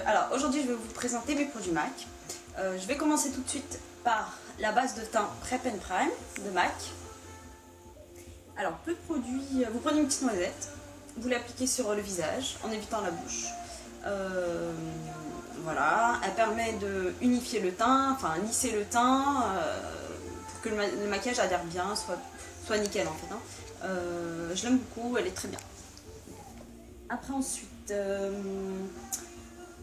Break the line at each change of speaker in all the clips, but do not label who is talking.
Alors aujourd'hui je vais vous présenter mes produits MAC. Je vais commencer tout de suite par la base de teint Prep and Prime de MAC. Alors peu de produits, vous prenez une petite noisette, vous l'appliquez sur le visage en évitant la bouche. Voilà, elle permet de unifier le teint, enfin lisser le teint pour que le maquillage adhère bien, soit nickel en fait. Je l'aime beaucoup, elle est très bien. Après ensuite, je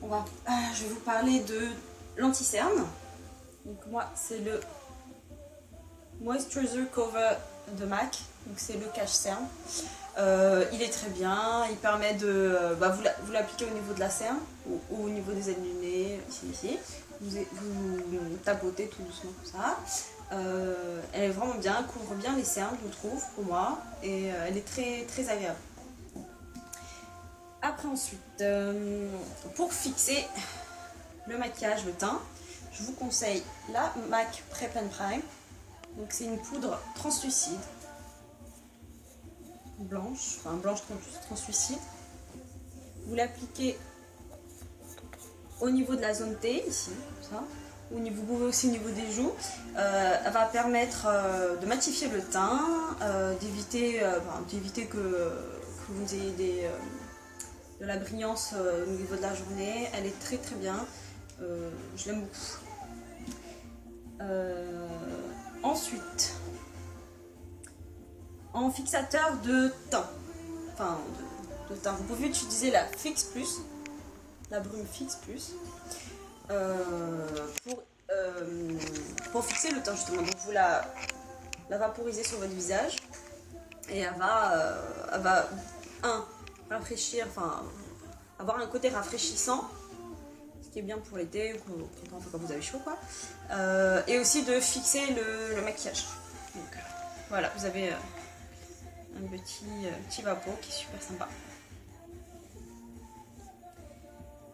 vais vous parler de l'anti-cerne. Donc moi c'est le Moisturizer Cover de MAC, donc c'est le cache-cerne. Il est très bien, il permet de vous l'appliquer au niveau de la cerne ou au niveau des ailes du nez, ici. Vous tapotez tout doucement comme ça. Elle est vraiment bien, elle couvre bien les cernes, je trouve, pour moi, et elle est très très agréable. Après ensuite, pour fixer le maquillage, le teint, je vous conseille la MAC Prep and Prime. Donc c'est une poudre translucide, blanche translucide. Vous l'appliquez au niveau de la zone T, ici, comme ça. Vous pouvez aussi au niveau des joues. Elle va permettre de matifier le teint, d'éviter que vous ayez de la brillance au niveau de la journée. Elle est très très bien, je l'aime beaucoup. Ensuite, en fixateur de teint, de teint, vous pouvez utiliser la Fix Plus, la brume Fix Plus, pour fixer le teint justement. Donc vous la vaporisez sur votre visage et elle va rafraîchir, avoir un côté rafraîchissant, ce qui est bien pour l'été ou quand vous avez chaud quoi. Et aussi de fixer le maquillage. Donc voilà, vous avez un petit vapeau qui est super sympa.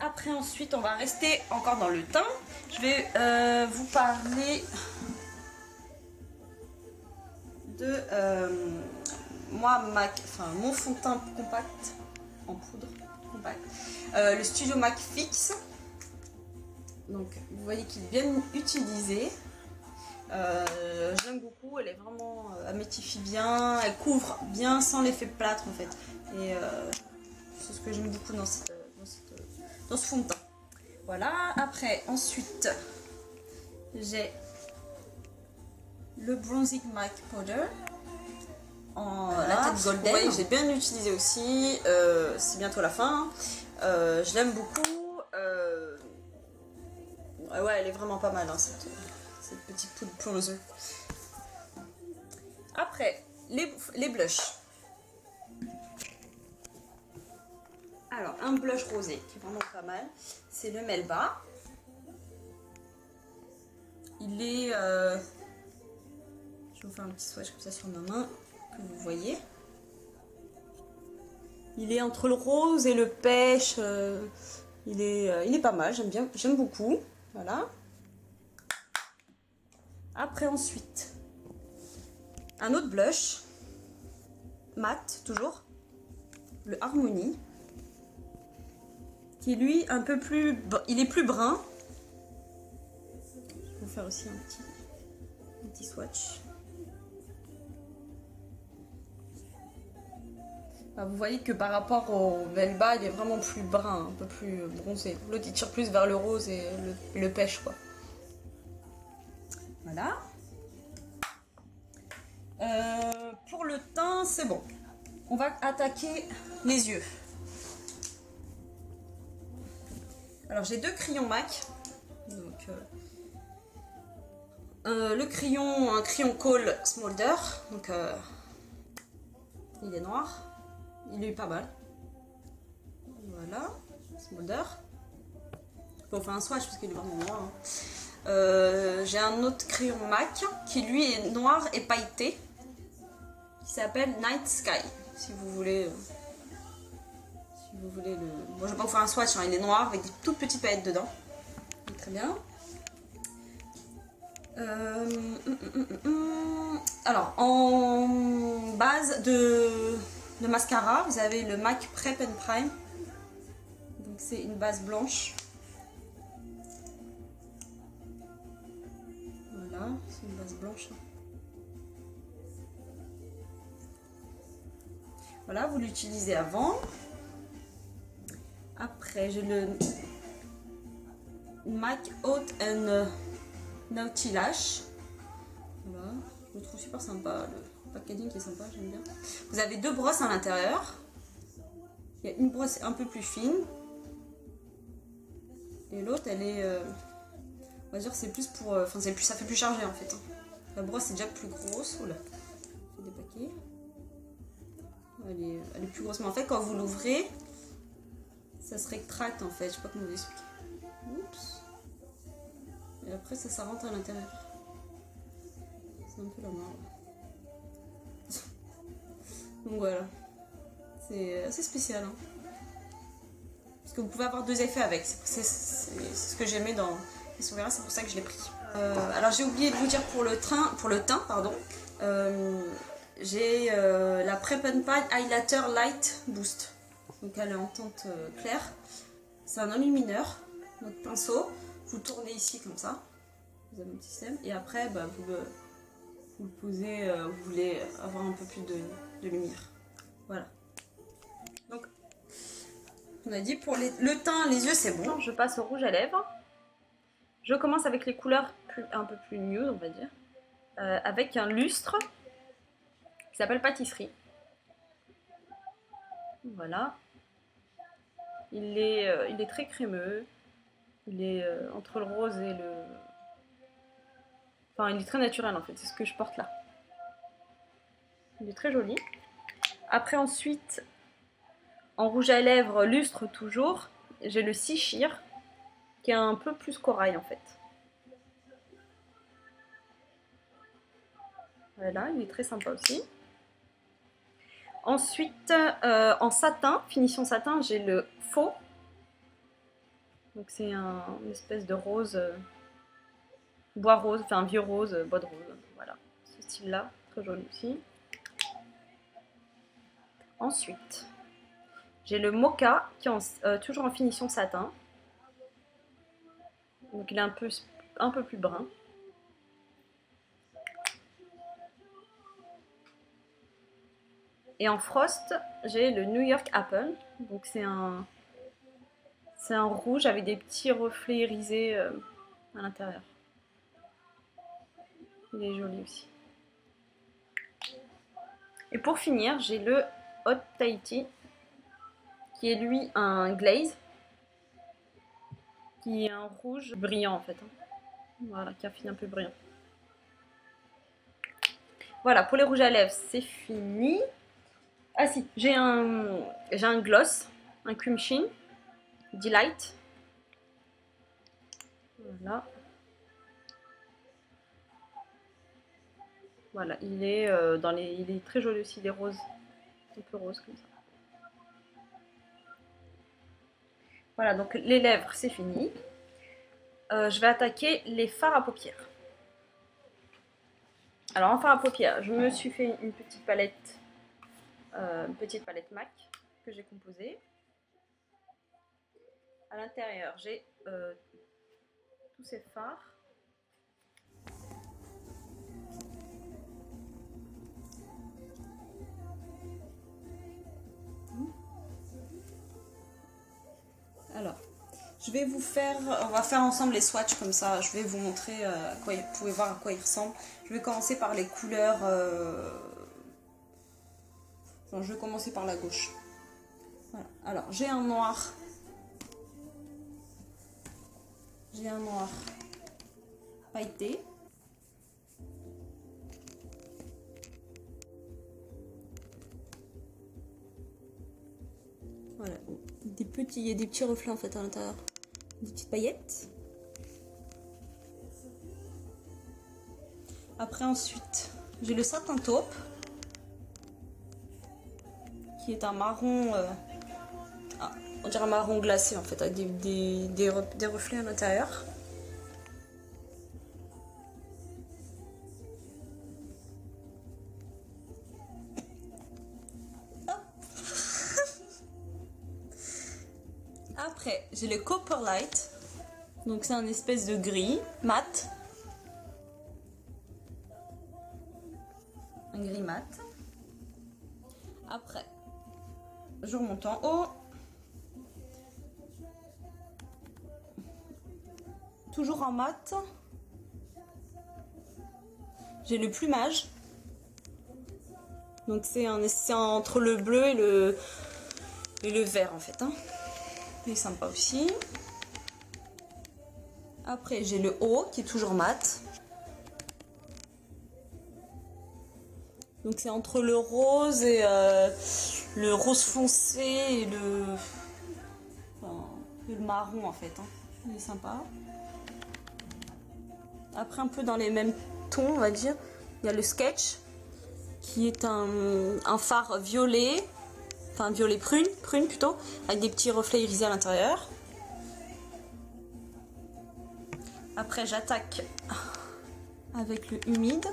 Après ensuite on va rester encore dans le teint. Je vais vous parler de mon fond de teint compact en poudre compact, le Studio MAC Fix. Donc vous voyez qu'il est bien utilisé. J'aime beaucoup, elle est vraiment, elle métifie bien, elle couvre bien sans l'effet plâtre en fait. Et c'est ce que j'aime beaucoup dans ce fond de teint. Voilà, après ensuite j'ai le Bronzing MAC Powder en la tête golden. Vous voyez, j'ai bien utilisé aussi, c'est bientôt la fin. Je l'aime beaucoup. Ouais, elle est vraiment pas mal, hein, cette petite poudre bronzer. Après, les blushs. Alors, un blush rosé qui est vraiment pas mal, c'est le Melba. Il est... je vais vous faire un petit swatch comme ça sur ma main, que vous voyez. Il est entre le rose et le pêche. Il est pas mal, j'aime beaucoup. Voilà. Après ensuite, un autre blush, mat toujours, le Harmony, qui lui un peu plus, il est plus brun. Je vais vous faire aussi un petit swatch. Vous voyez que par rapport au Melba, il est vraiment plus brun, un peu plus bronzé. L'autre il tire plus vers le rose et le pêche quoi. Voilà. Pour le teint, c'est bon. On va attaquer les yeux. Alors j'ai deux crayons MAC. Donc, un crayon Kohl Smolder. Donc il est noir. Il est pas mal. Voilà, Smolder. Bon, on fait un swatch parce qu'il est vraiment noir. J'ai un autre crayon MAC qui lui est noir et pailleté, qui s'appelle Night Sky. Si vous voulez le. Bon, je vais pas vous faire un swatch, hein, il est noir avec des toutes petites paillettes dedans. Donc, très bien. Alors, en base de mascara, vous avez le MAC Prep and Prime. Donc c'est une base blanche C'est une base blanche. Hein. Voilà, vous l'utilisez avant. Après, j'ai le MAC Haute and Naughty Lash. Voilà, je le trouve super sympa. Le packaging qui est sympa, j'aime bien. Vous avez deux brosses à l'intérieur. Il y a une brosse un peu plus fine. Et l'autre, elle est... on va dire c'est plus pour... Enfin, ça fait plus chargé en fait. Hein. La brosse est déjà plus grosse. Oula, j'ai des paquets. Elle est plus grosse. Mais en fait, quand vous l'ouvrez, ça se rétracte en fait. Je sais pas comment vous expliquer. Oups. Et après, ça rentre à l'intérieur. C'est un peu la merde. Donc voilà. C'est assez spécial. Hein. Parce que vous pouvez avoir deux effets avec. C'est ce que j'aimais dans les Souverains, c'est pour ça que je l'ai pris. Alors j'ai oublié de vous dire pour le teint, pardon. J'ai la Prep and Pan Highlighter Light Boost. Donc elle est en teinte claire. C'est un enlumineur, notre pinceau. Vous tournez ici comme ça. Vous avez un petit système. Et après, bah, vous le posez, vous voulez avoir un peu plus de lumière. Voilà. Donc, on a dit pour le teint, les yeux, c'est bon. Je passe au rouge à lèvres. Je commence avec les couleurs un peu plus nude, on va dire. Avec un lustre qui s'appelle Pâtisserie. Voilà. Il est très crémeux. Il est entre le rose et le... Enfin, il est très naturel en fait, c'est ce que je porte là. Il est très joli. Après, ensuite, en rouge à lèvres, lustre toujours, j'ai le Seashire, qui est un peu plus corail en fait. Voilà, il est très sympa aussi. Ensuite, en satin, finition satin, j'ai le faux. Donc c'est une espèce de rose, bois rose, enfin vieux rose, bois de rose. Voilà, ce style-là, très joli aussi. Ensuite, j'ai le mocha qui est toujours en finition satin. Donc il est un peu plus brun. Et en frost, j'ai le New York Apple. Donc c'est un rouge avec des petits reflets irisés à l'intérieur. Il est joli aussi. Et pour finir, j'ai le Hot Tahiti, qui est lui un glaze, qui est un rouge brillant en fait. Voilà, qui affine un peu brillant. Voilà, pour les rouges à lèvres, c'est fini. Ah si, j'ai un gloss, un cream sheen, Delight. Voilà. Voilà, il est très joli aussi, il est rose, un peu rose comme ça. Voilà, donc les lèvres, c'est fini. Je vais attaquer les fards à paupières. Alors en fard à paupières, je me suis fait une petite palette MAC que j'ai composée. À l'intérieur, j'ai tous ces fards. Alors, on va faire ensemble les swatchs comme ça. Je vais vous montrer vous pouvez voir à quoi ils ressemblent. Je vais commencer par les couleurs. Enfin, je vais commencer par la gauche. Voilà. Alors, j'ai un noir. J'ai un noir pailleté. Voilà, il y a des petits reflets en fait à l'intérieur, des petites paillettes. Après ensuite, j'ai le satin taupe, qui est un marron, on dirait un marron glacé en fait, avec des reflets à l'intérieur. Après, j'ai le Copper Light. Donc c'est un espèce de gris mat. gris mat. Après, je remonte en haut. Toujours en mat. J'ai le plumage. Donc c'est entre le bleu et le vert en fait. Hein. Il est sympa aussi. Après j'ai le haut qui est toujours mat. Donc c'est entre le rose et le rose foncé et le marron en fait. Hein. Il est sympa. Après un peu dans les mêmes tons on va dire. Il y a le sketch qui est un fard violet. Enfin violet prune plutôt. Avec des petits reflets irisés à l'intérieur. Après j'attaque avec le humide.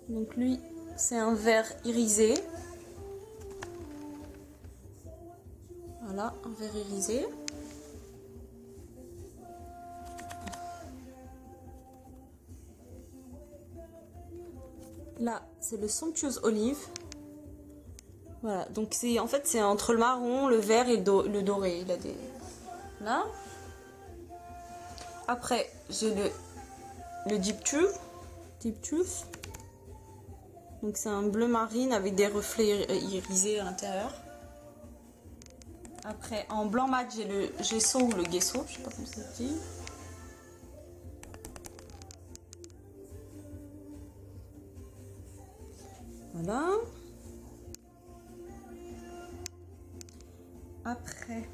Donc lui c'est un vert irisé. Voilà, un vert irisé. Là, c'est le Somptuous Olive. Voilà, donc en fait c'est entre le marron, le vert et le doré. Il a des... Là. Après, j'ai le Deep Tooth. Donc c'est un bleu marine avec des reflets irisés à l'intérieur. Après, en blanc mat, j'ai le gesso ou le gesso, je sais pas comment ça se dit. Voilà. Après,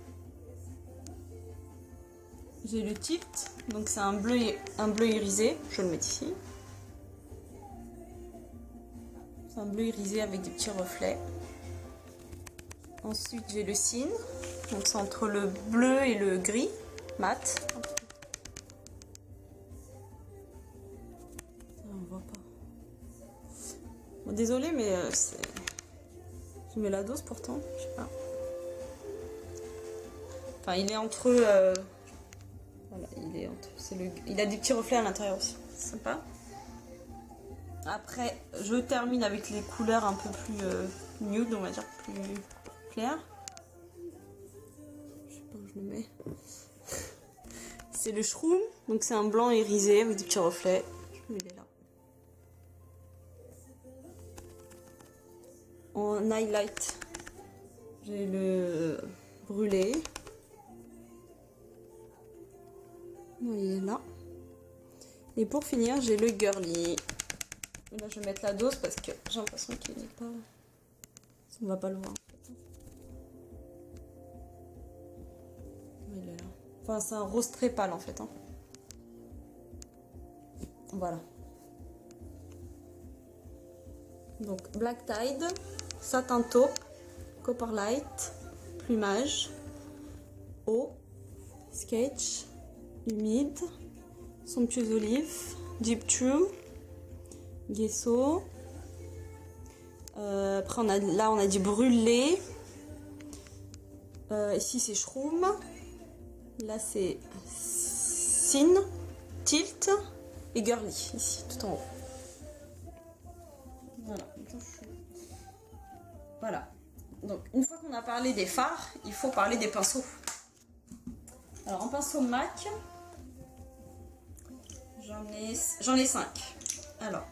j'ai le tilt, donc c'est un bleu irisé, je le mets ici. C'est un bleu irisé avec des petits reflets. Ensuite, j'ai le cine, donc c'est entre le bleu et le gris mat. On voit pas. Bon, désolée, mais je mets la dose pourtant, je sais pas. Enfin, il est entre. Voilà, il a des petits reflets à l'intérieur aussi. C'est sympa. Après, je termine avec les couleurs un peu plus nude, on va dire, plus claires. Je sais pas où je le mets. C'est le shroom, donc c'est un blanc irisé avec des petits reflets. Je le mets là. En highlight, j'ai le brûlé. Il est là. Et pour finir, j'ai le girly. Et là, je vais mettre la dose parce que j'ai l'impression qu'il n'est pas... On va pas le voir en fait. Il est là. Enfin, c'est un rose très pâle en fait. Hein. Voilà. Donc, Black Tide, Satin Taupe, Copper Light, Plumage, Eau, Sketch, Humide, Somptuous Olive, Deep True, Gesso. Après, là, on a dit brûlé. Ici, c'est Shroom. Là, c'est Cine, Tilt et Girly, ici, tout en haut. Voilà. Voilà. Donc, une fois qu'on a parlé des fards, il faut parler des pinceaux. Alors, en pinceau MAC, j'en ai 5. Alors,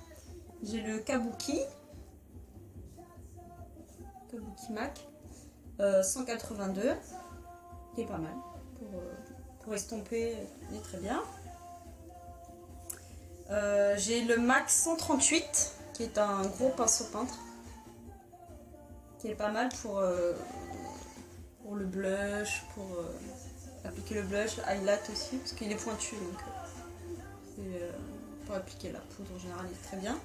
j'ai le Kabuki MAC 182, qui est pas mal pour estomper, il est très bien. J'ai le MAC 138, qui est un gros pinceau peintre, qui est pas mal pour le blush, pour appliquer le blush, le highlight aussi, parce qu'il est pointu, donc pour appliquer la poudre en général, il est très bien.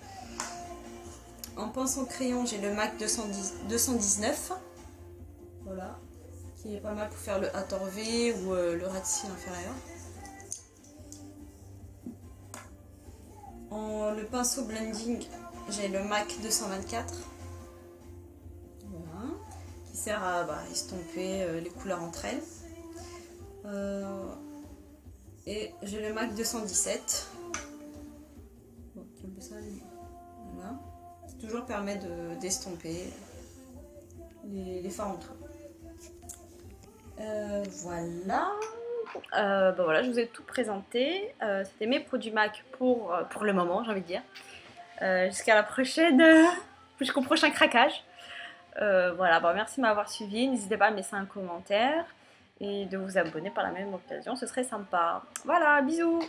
En pinceau crayon, j'ai le MAC 219, voilà, qui est pas mal pour faire le Hathor V ou le ras de cils inférieur. Le pinceau blending, j'ai le MAC 224, voilà, qui sert à estomper les couleurs entre elles. Et j'ai le MAC 217, bon, qui est un peu sale, voilà, toujours permet d'estomper les fards en creux. Voilà. Bah voilà, je vous ai tout présenté. C'était mes produits MAC pour le moment, j'ai envie de dire. Jusqu'à la prochaine, jusqu'au prochain craquage. Voilà, bon, merci de m'avoir suivi. N'hésitez pas à me laisser un commentaire et de vous abonner par la même occasion, ce serait sympa. Voilà, bisous!